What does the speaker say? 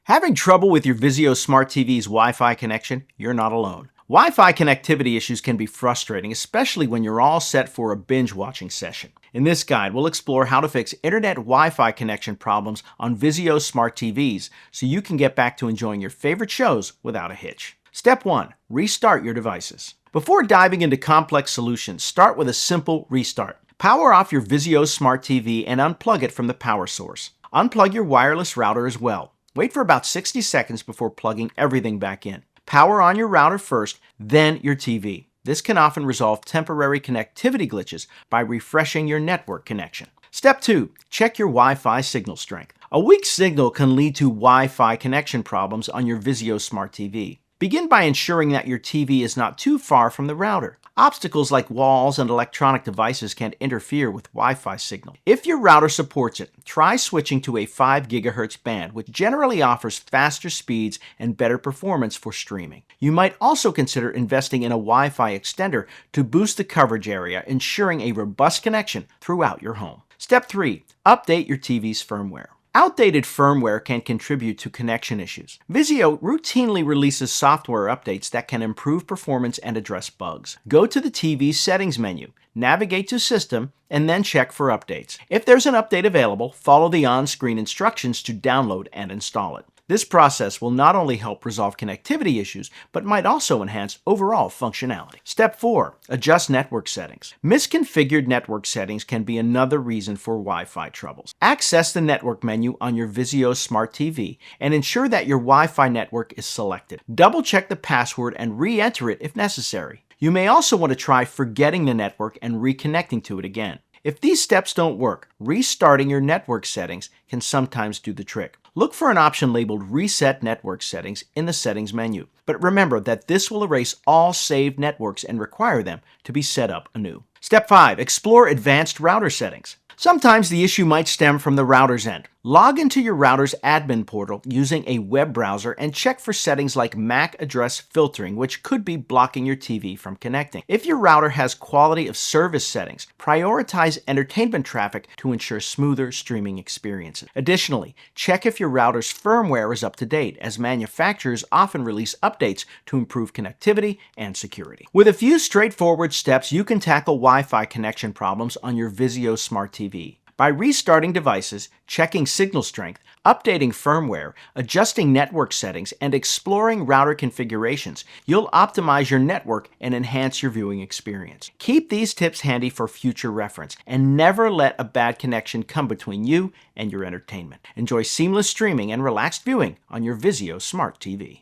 Having trouble with your Vizio Smart TV's Wi-Fi connection? You're not alone. Wi-Fi connectivity issues can be frustrating, especially when you're all set for a binge-watching session. In this guide, we'll explore how to fix internet Wi-Fi connection problems on Vizio Smart TVs so you can get back to enjoying your favorite shows without a hitch. Step 1. Restart your devices. Before diving into complex solutions, start with a simple restart. Power off your Vizio Smart TV and unplug it from the power source. Unplug your wireless router as well. Wait for about 60 seconds before plugging everything back in. Power on your router first, then your TV. This can often resolve temporary connectivity glitches by refreshing your network connection. Step 2. Check your Wi-Fi signal strength. A weak signal can lead to Wi-Fi connection problems on your Vizio Smart TV. Begin by ensuring that your TV is not too far from the router. Obstacles like walls and electronic devices can interfere with Wi-Fi signal. If your router supports it, try switching to a 5 GHz band, which generally offers faster speeds and better performance for streaming. You might also consider investing in a Wi-Fi extender to boost the coverage area, ensuring a robust connection throughout your home. Step 3. Update your TV's firmware. Outdated firmware can contribute to connection issues. Vizio routinely releases software updates that can improve performance and address bugs. Go to the TV's settings menu, navigate to System, and then check for updates. If there's an update available, follow the on-screen instructions to download and install it. This process will not only help resolve connectivity issues, but might also enhance overall functionality. Step 4. Adjust network settings. Misconfigured network settings can be another reason for Wi-Fi troubles. Access the network menu on your Vizio Smart TV and ensure that your Wi-Fi network is selected. Double-check the password and re-enter it if necessary. You may also want to try forgetting the network and reconnecting to it again. If these steps don't work, restarting your network settings can sometimes do the trick. Look for an option labeled Reset Network Settings in the Settings menu. But remember that this will erase all saved networks and require them to be set up anew. Step 5. Explore advanced router settings. Sometimes the issue might stem from the router's end. Log into your router's admin portal using a web browser and check for settings like MAC address filtering, which could be blocking your TV from connecting. If your router has quality of service settings, prioritize entertainment traffic to ensure smoother streaming experiences. Additionally, check if your router's firmware is up to date, as manufacturers often release updates to improve connectivity and security. With a few straightforward steps, you can tackle Wi-Fi connection problems on your Vizio Smart TV. By restarting devices, checking signal strength, updating firmware, adjusting network settings, and exploring router configurations, you'll optimize your network and enhance your viewing experience. Keep these tips handy for future reference, and never let a bad connection come between you and your entertainment. Enjoy seamless streaming and relaxed viewing on your Vizio Smart TV.